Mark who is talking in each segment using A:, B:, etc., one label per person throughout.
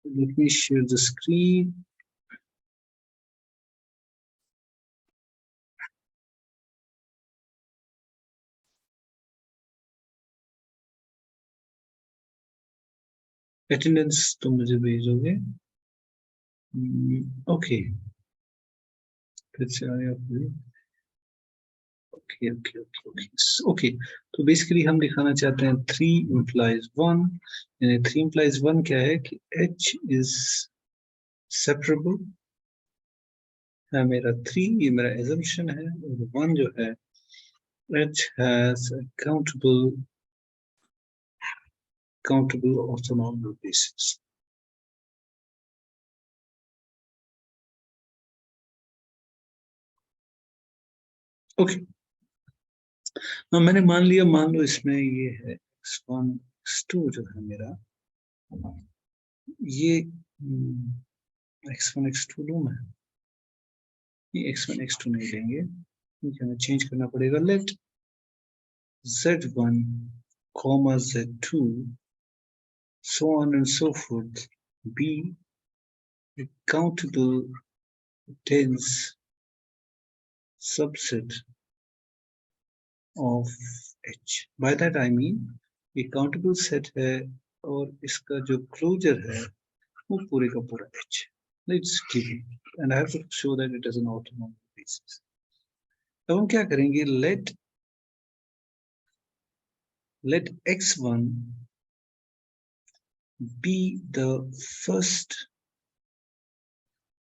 A: Let me share the screen. Attendance तो मुझे भेजोगे? ओके, फिर से आया फिर। Okay okay okay okay okay. तो बेसिकली हम दिखाना चाहते हैं 3 implies 1, यानी 3 implies 1 क्या है कि H is separable है मेरा 3, ये मेरा assumption है, और 1 जो है H has a countable orthonormal basis. Okay, मैंने मान लो इसमें ये है x1 x2 जो है मेरा, ये x1 x2 लूं मैं, ये x1 x2 नहीं लेंगे, ठीक है, हमें चेंज करना पड़ेगा। Let z1 comma z2 so on and so forth be a countable tens subset of H. By that I mean ये countable set है और इसका जो closure है वो पूरे का पूरा H. Let's keep it, and I have to show that it is an orthonormal basis. अब हम क्या करेंगे? let x1 be the first.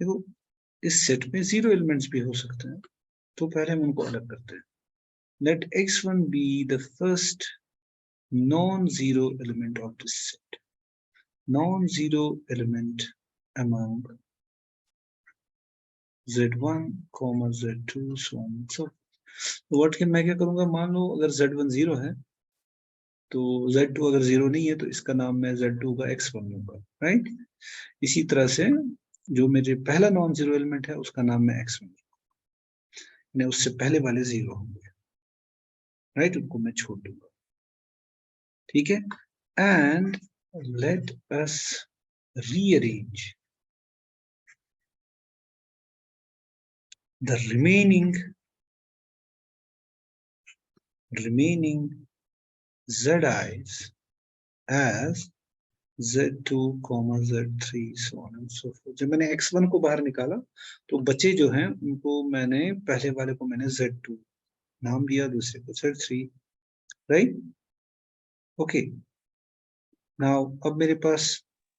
A: देखो इस सेट में 0 एलिमेंट्स भी हो सकते हैं, तो पहले हम उनको अलग करते हैं। let x1 be the first non-zero element of this set, non-zero element among z1 comma z2 so on so what can मैं क्या करूंगा? मान लो अगर z1 0 है तो z2 अगर 0 नहीं है तो इसका नाम मैं z2 का x1 लूंगा, राइट? इसी तरह से जो मेरे पहला नॉन जीरो एलिमेंट है उसका नाम मैं x1 लूंगा, उससे पहले वाले 0 होंगे, राइट? उनको मैं छोड़ दूंगा, ठीक है? And let us rearrange the remaining zi's as z2, z3 so on and so forth. जब मैंने x1 को बाहर निकाला तो बचे जो हैं उनको मैंने पहले वाले को मैंने z2 नाम दिया, दूसरे को z3, राइट? ओके, नाउ अब मेरे पास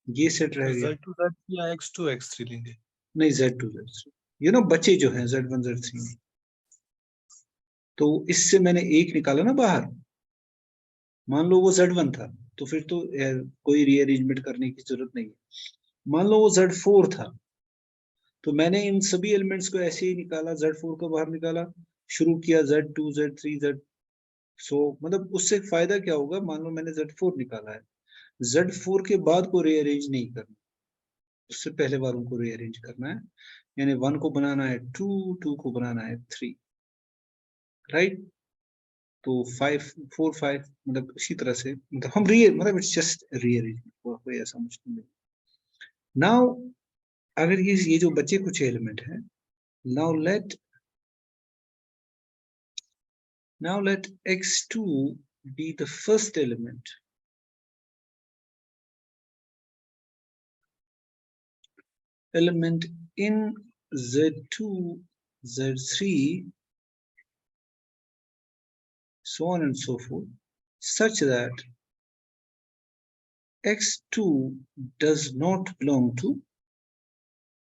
A: ये सेट रह गया।
B: z2 z3 या x2 x3 लेंगे?
A: नहीं, z2 z3, यू नो बचे जो हैं z1 z3, तो इससे मैंने एक निकाला ना बाहर, मान लो वो z1 था तो फिर तो कोई रीअरेंजमेंट करने की जरूरत नहीं है। मान लो वो z4 था तो मैंने इन सभी एलिमेंट्स को ऐसे ही निकाला, z4 को बाहर निकाला, शुरू किया z2 z3 z, सो मतलब उससे फायदा क्या होगा? मान लो मैंने z4 निकाला है, z4 के बाद को रीअरेंज नहीं करना, उससे पहले वालों को रीअरेंज करना है, यानी 1 को बनाना है 2, 2 को बनाना है 3, राइट? तो 5 4 5 मतलब इसी तरह से, मतलब हम मतलब इट्स जस्ट रीअरेंजमेंट, कोई ऐसा मुश्किल नहीं। नाउ अगर ये जो बचे कुछ एलिमेंट है, now let x2 be the first element in z2 z3 so on and so forth, such that x2 does not belong to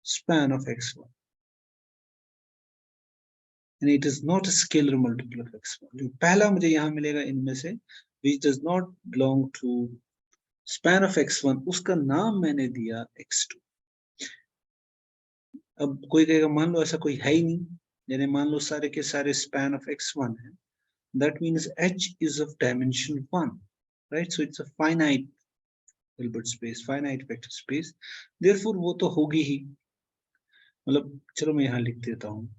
A: span of x1 and it is not a scalar multiple of x1. जो पहला मुझे यहाँ मिलेगा इनमें से which does not belong to span of x1, उसका नाम मैंने दिया x2। अब कोई कहेगा मान लो ऐसा कोई है ही नहीं, यानी मान लो सारे के सारे span of x1 है, that means h is of dimension 1, right? So it's a finite Hilbert space, finite vector space, therefore वो तो होगी ही। मतलब चलो मैं यहाँ लिख देता हूँ,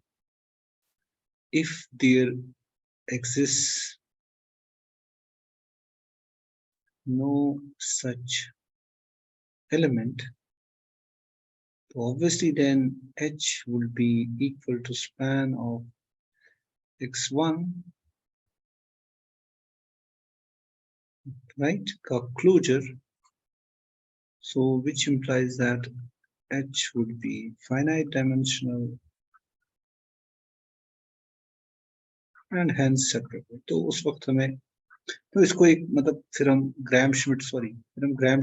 A: if there exists no such element So obviously then H will be equal to span of x1, right? Closure. So which implies that H would be finite dimensional and hence separable. तो उस वक्त हमें तो इसको एक मतलब फिर हम ग्राम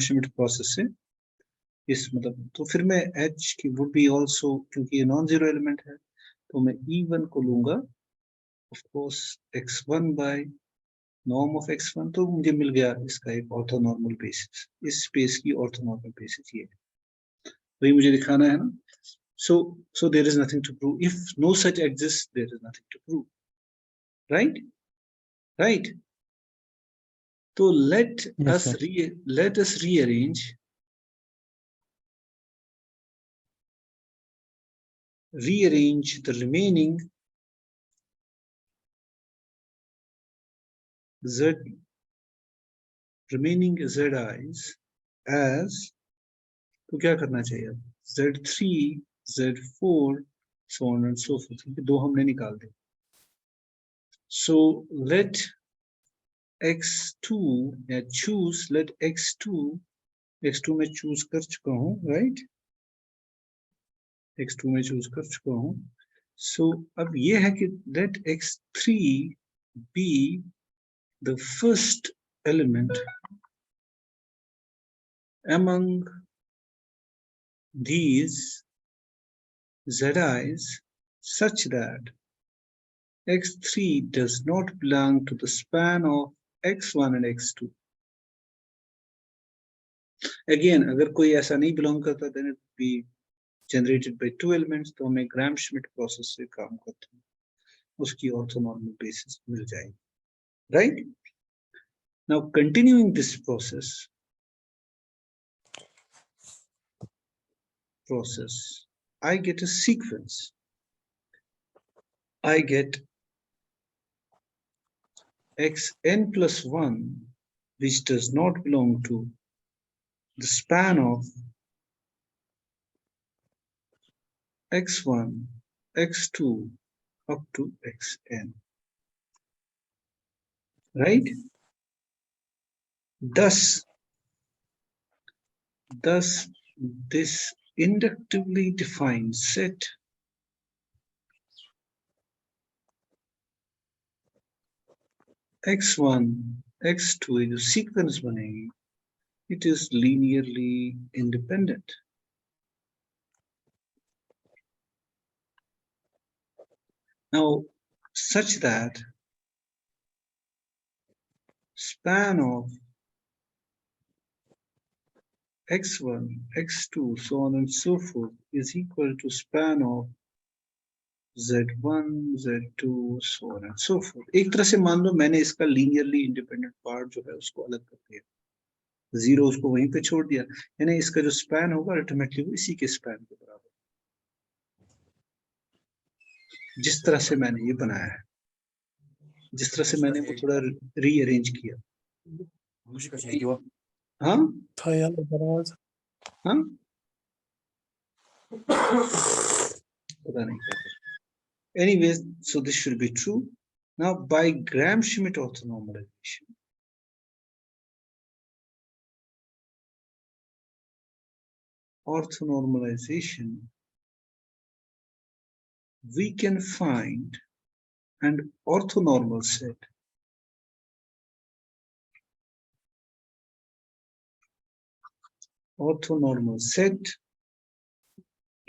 A: श्मिट प्रोसेस से इस मतलब तो फिर मैं H की would be also क्योंकि ये नॉन जीरो एलिमेंट है तो मैं E1 को लूंगा of course x1 by norm of x1 तो मुझे मिल गया इसका एक ऑर्थोनॉर्मल बेसिस इस स्पेस की ऑर्थोनॉर्मल बेसिस ये वही मुझे दिखाना है ना so there is nothing to prove if no such exists there is nothing to prove right so let
C: Yes,
A: us rearrange the remaining zi's as तो क्या करना चाहिए अब z3 z4 so on and so forth क्योंकि दो हमने निकाल दिए so let x2 या choose let x2 में choose कर चुका हूँ right x2 में choose कर चुका हूँ so अब ये है कि let x3 be the first element among these zi's such that x3 does not belong to the span of x1 and x2 again अगर कोई ऐसा नहीं belong करता then it would be generated by two elements तो हमें Gram Schmidt process से काम करते हैं उसकी ऑर्थोनॉर्मल बेसिस मिल जाएगी right now continuing this process I get a sequence I get xn plus 1 which does not belong to the span of x1 x2 up to xn right thus this inductively defined set x1 x2 जो sequence बनेगी it is linearly independent now such that span of x1 x2 so on and so forth is equal to span of z1 z2 so on and so forth एक तरह से मान लो मैंने इसका linearly independent part जो है उसको अलग कर दिया जीरो उसको वहीं पे छोड़ दिया यानी इसका जो स्पैन होगा अल्टीमेटली वो इसी के स्पैन के बराबर जिस तरह से मैंने ये बनाया है जिस तरह से मैंने वो थोड़ा रीअरेंज किया हाँ हाँ पता नहीं क्या anyways so this should be true now by Gram-Schmidt orthonormalization we can find an orthonormal set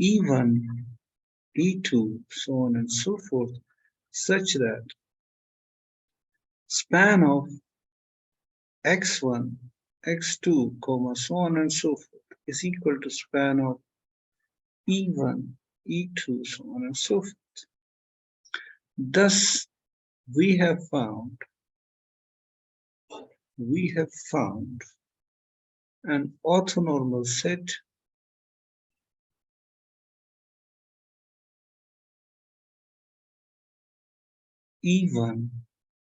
A: E1 E2 so on and so forth such that span of x1 x2 comma so on and so forth is equal to span of E1 E2 so on and so forth thus we have found an orthonormal set E1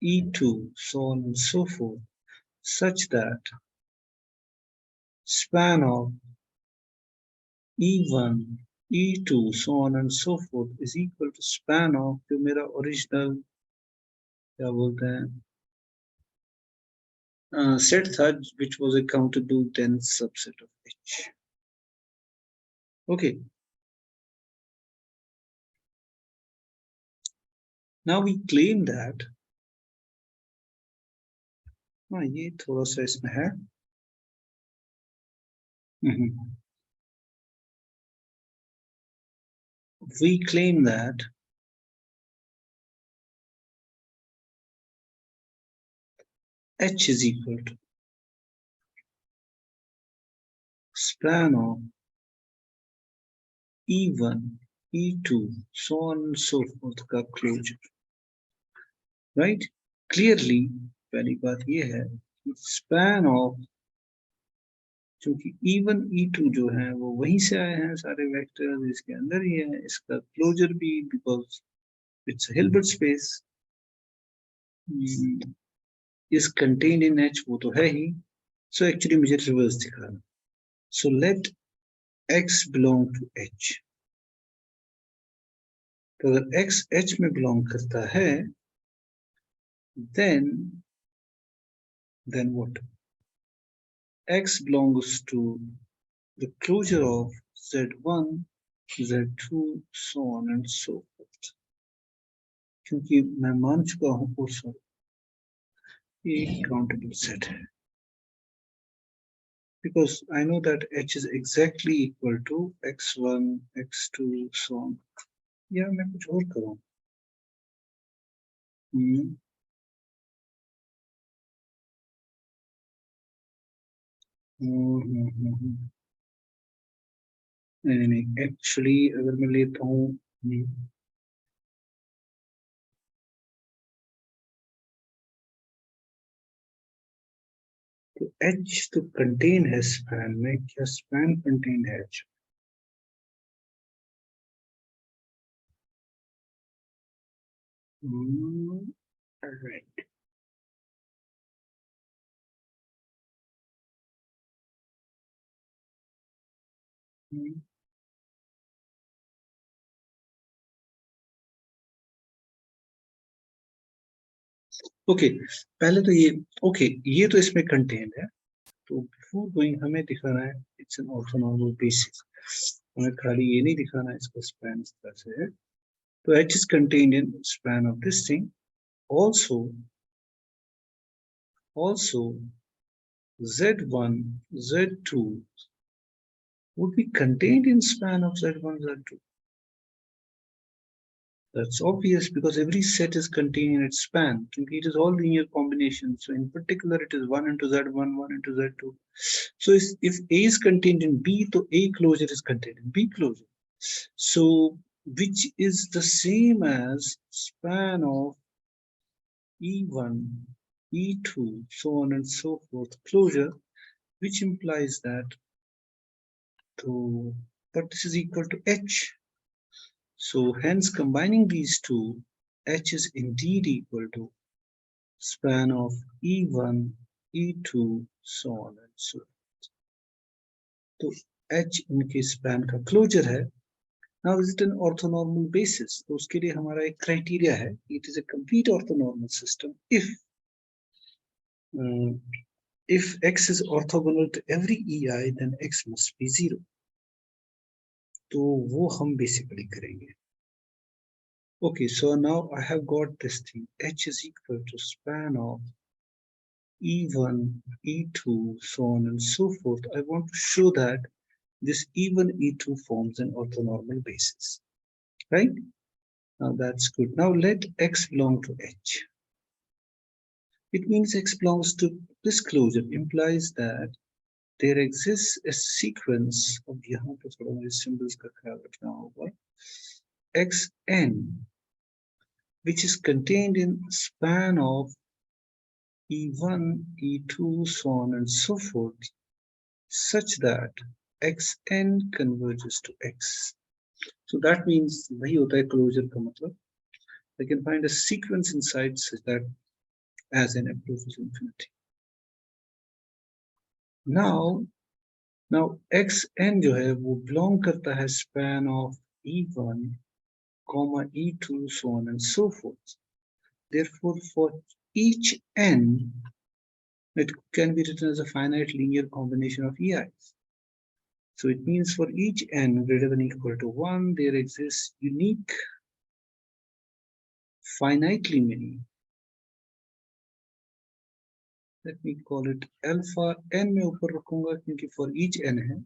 A: E2 so on and so forth such that span of E1, E2, so on and so forth is equal to span of जो मेरा original क्या बोलते हैं set था which was a countable dense subset of H. Okay. Now we claim that ये थोड़ा सा इसमें है we claim that H is equal to span of E1, E2, so on and so forth का closure. Right? Clearly, पहली बात ये है कि span of चूंकि E1, E2 जो है वो वहीं से आए हैं सारे वेक्टर्स इसके अंदर ही है इसका क्लोजर भी because it's a Hilbert space is contained in H वो तो है ही so actually मुझे रिवर्स दिखाना so let X belong to H तो अगर X H में belong करता है then what X belongs to the closure of Z1 Z2 so on and so forth क्योंकि मैं मान चुका हूं also एक countable set है because I know that H is exactly equal to x1 x2 so on या मैं कुछ और करूं नहीं एक्चुअली अगर मैं लेता हूं तो H तो कंटेन है स्पैन में क्या स्पैन कंटेन है H राइट ओके पहले तो ये ओके ये तो इसमें कंटेन है तो बिफोर गोइंग हमें दिखाना है इट्स एन ऑर्थोनॉर्मल बेसिस हमें खाली ये नहीं दिखाना है इसका स्पैन इस तरह से है तो H is contained in span of this thing also Z1 Z2 would be contained in span of Z1 Z2 that's obvious because every set is contained in its span it is all linear combinations so in particular it is 1 into Z1 1 into Z2 so if A is contained in B so A closure is contained in B closure so which is the same as span of E1 E2 so on and so forth closure which implies that but this is equal to H so hence combining these two H is indeed equal to span of E1 E2 so on and so forth तो H इनके span का closure है now is it an orthonormal basis तो उसके लिए हमारा एक criteria है it is a complete orthonormal system if X is orthogonal to every EI then X must be 0 तो वो हम basically करेंगे okay so now I have got this thing H is equal to span of E1 E2 so on and so forth I want to show that this E1 E2 forms an orthonormal basis right now that's good now let X belong to H it means X belongs to this closure implies that there exists a sequence of यहाँ पे थोड़ा मुझे symbols का ख्याल रखना होगा xn which is contained in span of E1 E2 so on and so forth such that xn converges to X so that means वही होता है closure का मतलब I can find a sequence inside such that as n approaches infinity now now xn जो है वो belong करता है span of e1, e2, so on and so forth. Therefore, for each n, it can be written as a finite linear combination of ei's. So it means for each n greater than or equal to 1, there exists unique, finitely many, let me call it alpha n में ऊपर रखूंगा क्योंकि for each n है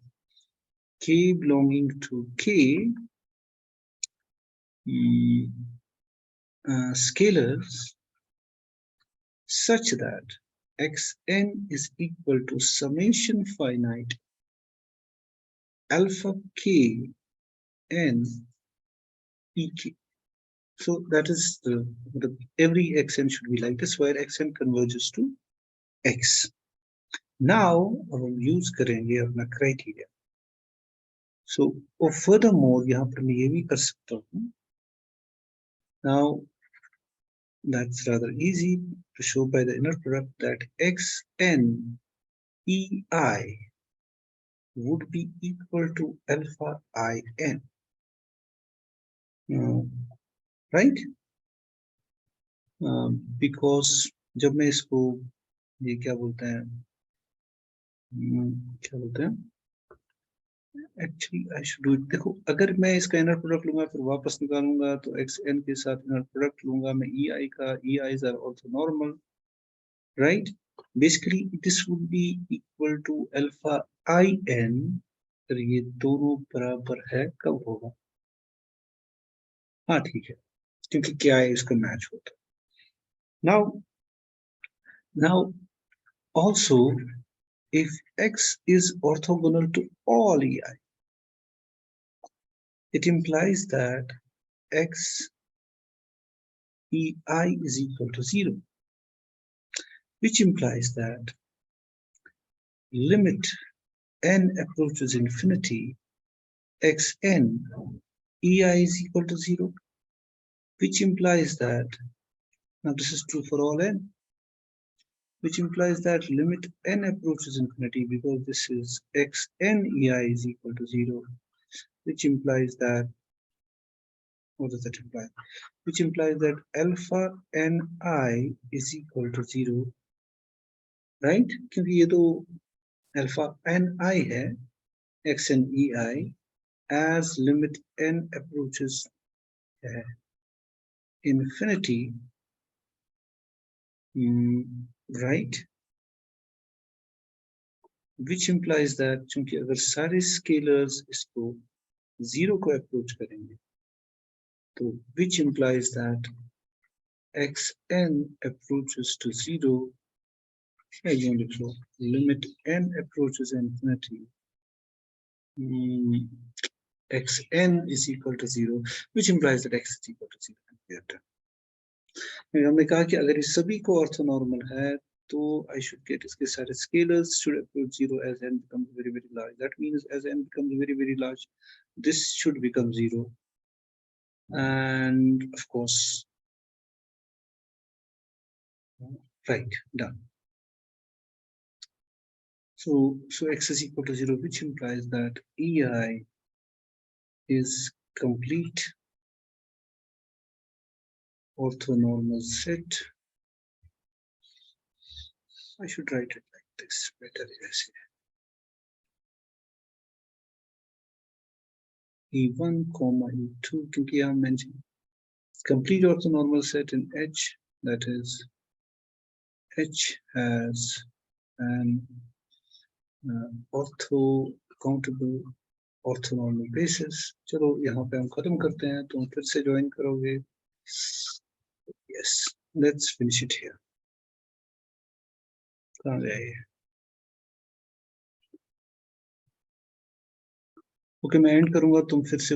A: k belonging to k scalars such that xn is equal to summation finite alpha k n pk. So that is every xn should be like this where xn converges to x. Now हम use करेंगे अपना criteria. So furthermore यहाँ पर मैं ये भी कर सकता हूँ. Now that's rather easy to show by the inner product that xn ei would be equal to alpha in. Right? Because जब मैं इसको ये क्या बोलते हैं actually I should do it. देखो अगर मैं इसका इनर प्रोडक्ट लूंगा फिर वापस निकालूंगा तो xn के साथ इनर प्रोडक्ट लूंगा मैं ei का. ei's are also normal, right? Basically this would be equal to alpha in. तो ये दोनों बराबर है कब होगा? हाँ ठीक है क्योंकि क्या है इसका मैच होता. Now also if x is orthogonal to all ei, it implies that x ei is equal to 0, which implies that limit n approaches infinity xn ei is equal to 0, which implies that, now this is true for all n, which implies that limit n approaches infinity because this is xn ei is equal to 0, which implies that, what does that imply? Which implies that alpha ni is equal to 0, right? क्योंकि ये तो alpha ni है xn ei as limit n approaches infinity, right? Which implies that चूंकि अगर सारे scalars इसको 0 को approach करेंगे तो which implies that xn approaches to 0 limit n approaches infinity xn is equal to 0, which implies that x is equal to 0. हमने कहा कि अगर इस सभी को ऑर्थोनॉर्मल है तो I should get इसके सारे scalars should approach 0 as n becomes very very large. That means as n becomes very very large, this should become 0, and of course, right, done. So x is equal to 0, which implies that ei is complete orthonormal set. I should write it like this better. Yes. E1, E2, क्योंकि यहाँ mention complete orthonormal set in H, that is H has an countable orthonormal basis. चलो यहाँ पे हम खत्म करते हैं. तुम फिर से ज्वाइन करोगे. Yes, let's finish it here. कहाँ गया ये? ओके मैं एंड करूंगा, तुम फिर से